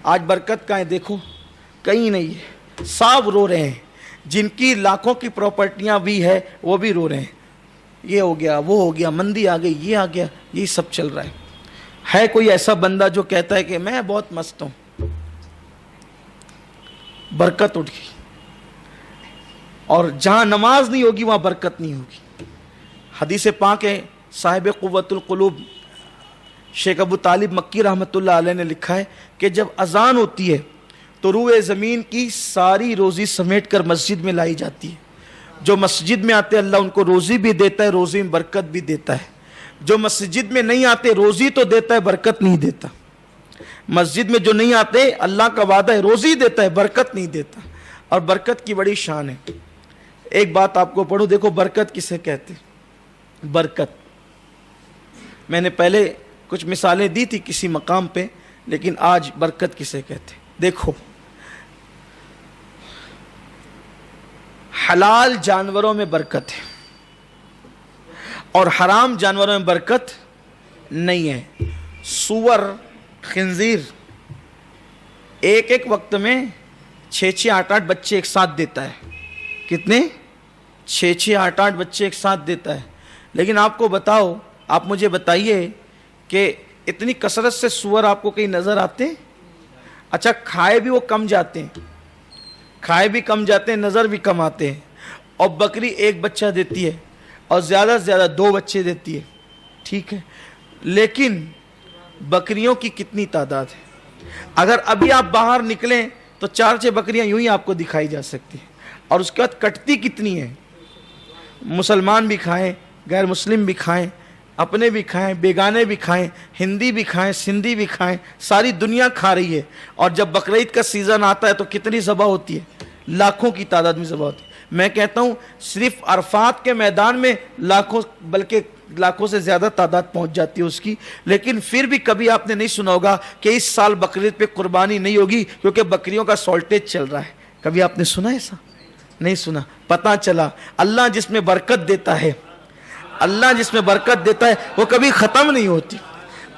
آج برکت کہاں ہے؟ دیکھو کہیں نہیں ہے، سب رو رہے ہیں، جن کی لاکھوں کی پراپرٹیاں بھی ہے وہ بھی رو رہے ہیں، یہ ہو گیا وہ ہو گیا، مندی آ گئی، یہ آ گیا، یہ سب چل رہا ہے کوئی ایسا بندہ جو کہتا ہے کہ میں بہت مست ہوں؟ برکت اٹھ گئی، اور جہاں نماز نہیں ہوگی وہاں برکت نہیں ہوگی۔ حدیث پاک ہے، صاحب قوت القلوب شیخ ابو طالب مکی رحمۃ اللہ علیہ نے لکھا ہے کہ جب اذان ہوتی ہے تو روئے زمین کی ساری روزی سمیٹ کر مسجد میں لائی جاتی ہے۔ جو مسجد میں آتے اللہ ان کو روزی بھی دیتا ہے، روزی میں برکت بھی دیتا ہے۔ جو مسجد میں نہیں آتے روزی تو دیتا ہے، برکت نہیں دیتا۔ مسجد میں جو نہیں آتے اللہ کا وعدہ ہے روزی دیتا ہے، برکت نہیں دیتا۔ اور برکت کی بڑی شان ہے۔ ایک بات آپ کو پڑھو، دیکھو برکت کسے کہتے؟ برکت، میں نے پہلے کچھ مثالیں دی تھی کسی مقام پہ، لیکن آج برکت کسے کہتے؟ دیکھو، حلال جانوروں میں برکت ہے اور حرام جانوروں میں برکت نہیں ہے۔ سور، خنزیر ایک ایک وقت میں 6 8 بچے ایک ساتھ دیتا ہے۔ کتنے؟ 6 8 بچے ایک ساتھ دیتا ہے۔ لیکن آپ کو بتاؤ، آپ مجھے بتائیے کہ اتنی کثرت سے سور آپ کو کہیں نظر آتے ہیں؟ اچھا، کھائے بھی وہ کم جاتے ہیں، کھائے بھی کم جاتے ہیں، نظر بھی کم آتے ہیں۔ اور بکری ایک بچہ دیتی ہے اور زیادہ سے زیادہ 2 بچے دیتی ہے، ٹھیک ہے، لیکن بکریوں کی کتنی تعداد ہے؟ اگر ابھی آپ باہر نکلیں تو 4 6 بکریاں یوں ہی آپ کو دکھائی جا سکتی ہیں، اور اس کے بعد کٹتی کتنی ہیں؟ مسلمان بھی کھائیں، غیر مسلم بھی کھائیں، اپنے بھی کھائیں، بیگانے بھی کھائیں، ہندی بھی کھائیں، سندھی بھی کھائیں، ساری دنیا کھا رہی ہے۔ اور جب بقرعید کا سیزن آتا ہے تو کتنی ذبح ہوتی ہے؟ لاکھوں کی تعداد میں ذبح ہوتی ہے۔ میں کہتا ہوں صرف عرفات کے میدان میں لاکھوں، بلکہ لاکھوں سے زیادہ تعداد پہنچ جاتی ہے اس کی، لیکن پھر بھی کبھی آپ نے نہیں سنا ہوگا کہ اس سال بقرعید پہ قربانی نہیں ہوگی کیونکہ بکریوں کا شارٹیج چل رہا ہے۔ کبھی آپ نے سنا ایسا؟ نہیں سنا۔ پتہ چلا اللہ جس میں برکت دیتا ہے، اللہ جس میں برکت دیتا ہے وہ کبھی ختم نہیں ہوتی۔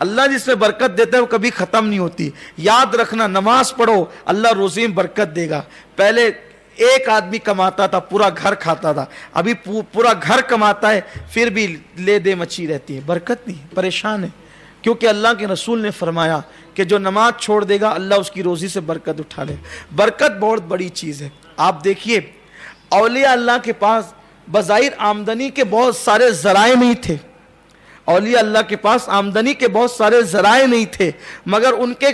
اللہ جس میں برکت دیتا ہے وہ کبھی ختم نہیں ہوتی۔ یاد رکھنا، نماز پڑھو، اللہ روزی میں برکت دے گا۔ پہلے ایک آدمی کماتا تھا، پورا گھر کھاتا تھا، ابھی پورا گھر کماتا ہے پھر بھی لے دے مچی رہتی ہے، برکت نہیں، پریشان ہے۔ کیونکہ اللہ کے رسول نے فرمایا کہ جو نماز چھوڑ دے گا اللہ اس کی روزی سے برکت اٹھا لے۔ برکت بہت بڑی چیز ہے۔ آپ دیکھیے اولیاء اللہ کے پاس بظاہر آمدنی کے بہت سارے ذرائع نہیں تھے، اولیاء اللہ کے پاس آمدنی کے بہت سارے ذرائع نہیں تھے، مگر ان کے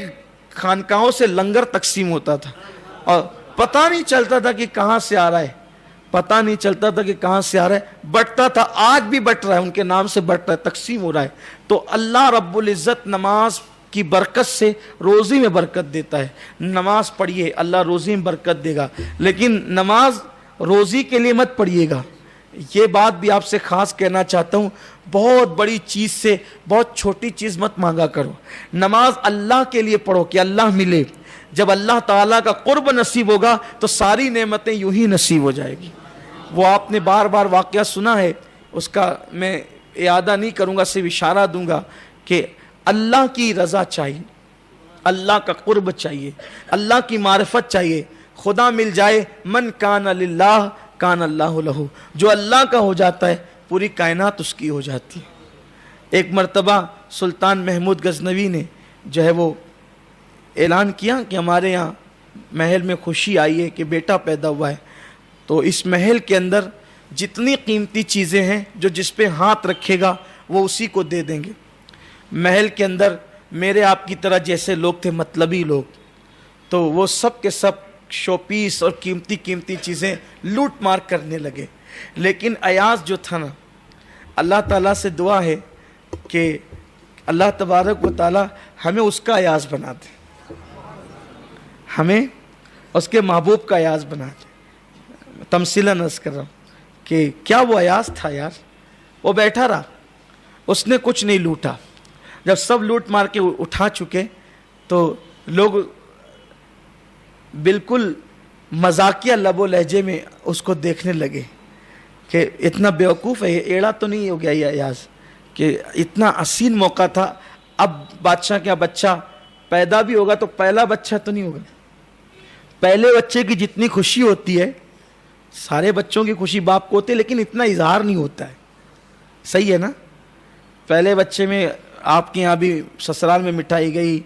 خانقاہوں سے لنگر تقسیم ہوتا تھا اور پتہ نہیں چلتا تھا کہ کہاں سے آ رہا ہے، پتہ نہیں چلتا تھا کہ کہاں سے آ رہا ہے، بٹتا تھا، آج بھی بٹ رہا ہے، ان کے نام سے بٹ رہا ہے، تقسیم ہو رہا ہے۔ تو اللہ رب العزت نماز کی برکت سے روزی میں برکت دیتا ہے۔ نماز پڑھیے، اللہ روزی میں برکت دے گا، لیکن نماز روزی کے لیے مت پڑھیے گا۔ یہ بات بھی آپ سے خاص کہنا چاہتا ہوں، بہت بڑی چیز سے بہت چھوٹی چیز مت مانگا کرو۔ نماز اللہ کے لیے پڑھو کہ اللہ ملے۔ جب اللہ تعالیٰ کا قرب نصیب ہوگا تو ساری نعمتیں یوں ہی نصیب ہو جائے گی۔ وہ آپ نے بار بار واقعہ سنا ہے، اس کا میں اعادہ نہیں کروں گا، صرف اشارہ دوں گا کہ اللہ کی رضا چاہیے، اللہ کا قرب چاہیے، اللہ کی معرفت چاہیے۔ خدا مل جائے، من کان للہ کان اللہ لہ، جو اللہ کا ہو جاتا ہے پوری کائنات اس کی ہو جاتی ہے۔ ایک مرتبہ سلطان محمود غزنوی نے جو ہے وہ اعلان کیا کہ ہمارے یہاں محل میں خوشی آئی ہے کہ بیٹا پیدا ہوا ہے، تو اس محل کے اندر جتنی قیمتی چیزیں ہیں جو جس پہ ہاتھ رکھے گا وہ اسی کو دے دیں گے۔ محل کے اندر میرے آپ کی طرح جیسے لوگ تھے، مطلبی لوگ، تو وہ سب کے سب شو پیس اور قیمتی قیمتی چیزیں لوٹ مار کرنے لگے۔ لیکن ایاز جو تھا نا، اللہ تعالیٰ سے دعا ہے کہ اللہ تبارک و تعالیٰ ہمیں اس کا ایاز بنا دے، ہمیں اس کے محبوب کا ایاز بنا دے۔ تمثیلاً عرض کر رہا ہوں کہ کیا وہ ایاز تھا یار، وہ بیٹھا رہا، اس نے کچھ نہیں لوٹا۔ جب سب لوٹ مار کے اٹھا چکے تو لوگ بالکل مذاقیہ لب و لہجے میں اس کو دیکھنے لگے کہ اتنا بیوقوف ہے، یہ ایڑا تو نہیں ہو گیا یہ ایاز، کہ اتنا حسین موقع تھا، اب بادشاہ کا بچہ پیدا بھی ہوگا تو پہلا بچہ تو نہیں ہوگا. پہلے بچے کی جتنی خوشی ہوتی ہے, سارے بچوں کی خوشی باپ کو ہوتی ہے, لیکن اتنا اظہار نہیں ہوتا ہے. صحیح ہے نا؟ پہلے بچے میں آپ کے یہاں بھی سسرال میں مٹھائی گئی,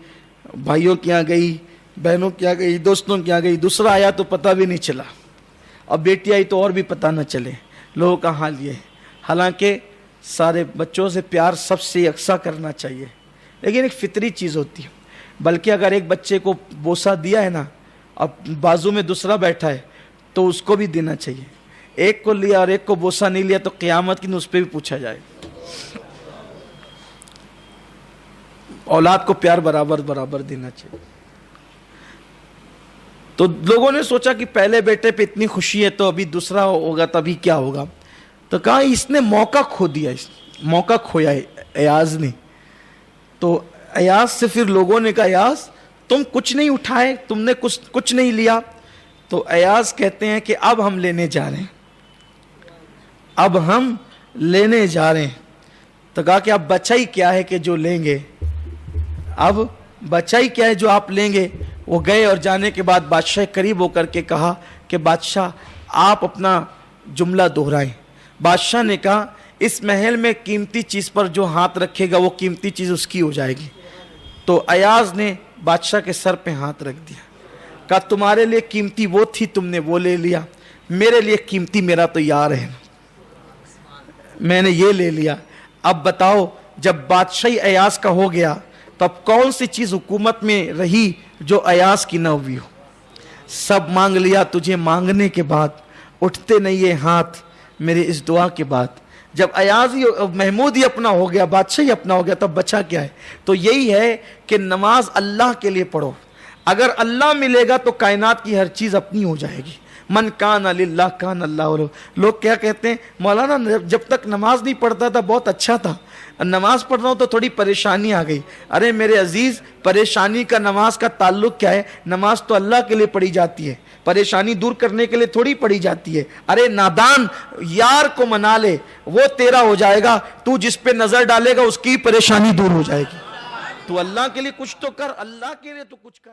بھائیوں کے یہاں گئی, بہنوں کے یہاں گئی, دوستوں کے یہاں گئی, دوسرا آیا تو پتہ بھی نہیں چلا, اب بیٹی آئی تو اور بھی پتہ نہ چلے. لوگوں کا حال یہ ہے. حالانکہ سارے بچوں سے پیار سب سے یکساں کرنا چاہیے, لیکن ایک فطری چیز ہوتی ہے. بلکہ اگر ایک بچے کو بوسہ دیا ہے نا, اب بازو میں دوسرا بیٹھا ہے تو اس کو بھی دینا چاہیے. ایک کو لیا اور ایک کو بوسہ نہیں لیا تو قیامت کی اس پہ بھی پوچھا جائے. اولاد کو پیار برابر برابر دینا چاہیے. تو لوگوں نے سوچا کہ پہلے بیٹے پہ اتنی خوشی ہے تو ابھی دوسرا ہوگا تبھی کیا ہوگا, تو کہا اس نے موقع کھو دیا, موقع کھویا ہے ایاز نے. تو ایاز سے پھر لوگوں نے کہا ایاز تم کچھ نہیں اٹھائے, تم نے کچھ نہیں لیا. تو ایاز کہتے ہیں کہ اب ہم لینے جا رہے ہیں, اب ہم لینے جا رہے ہیں. تو کہا کہ اب بچا ہی کیا ہے کہ جو لیں گے, اب بچا ہی کیا ہے جو آپ لیں گے. وہ گئے اور جانے کے بعد بادشاہ قریب ہو کر کے کہا کہ بادشاہ آپ اپنا جملہ دہرائیں. بادشاہ نے کہا اس محل میں قیمتی چیز پر جو ہاتھ رکھے گا وہ قیمتی چیز اس کی ہو جائے گی. تو ایاز نے بادشاہ کے سر پہ ہاتھ رکھ دیا, کہا تمہارے لیے قیمتی وہ تھی, تم نے وہ لے لیا, میرے لیے قیمتی میرا تو یار ہے, میں نے یہ لے لیا. اب بتاؤ جب بادشاہی ایاز کا ہو گیا تو اب کون سی چیز حکومت میں رہی جو ایاز کی نہ ہوئی ہو؟ سب مانگ لیا تجھے مانگنے کے بعد, اٹھتے نہیں یہ ہاتھ میرے اس دعا کے بعد. جب ایاز ہی محمود ہی اپنا ہو گیا, بادشاہ ہی اپنا ہو گیا, تب بچا کیا ہے؟ تو یہی ہے کہ نماز اللہ کے لیے پڑھو. اگر اللہ ملے گا تو کائنات کی ہر چیز اپنی ہو جائے گی. من کان للہ کان اللہ لہ. لوگ کیا کہتے ہیں, مولانا جب تک نماز نہیں پڑھتا تھا بہت اچھا تھا, نماز پڑھ رہا ہوں تو تھوڑی پریشانی آ گئی. ارے میرے عزیز, پریشانی کا نماز کا تعلق کیا ہے؟ نماز تو اللہ کے لیے پڑھی جاتی ہے, پریشانی دور کرنے کے لیے تھوڑی پڑھی جاتی ہے. ارے نادان, یار کو منا لے, وہ تیرا ہو جائے گا. تو جس پہ نظر ڈالے گا اس کی پریشانی دور ہو جائے گی. تو اللہ کے لیے کچھ تو کر, اللہ کے لیے تو کچھ کر.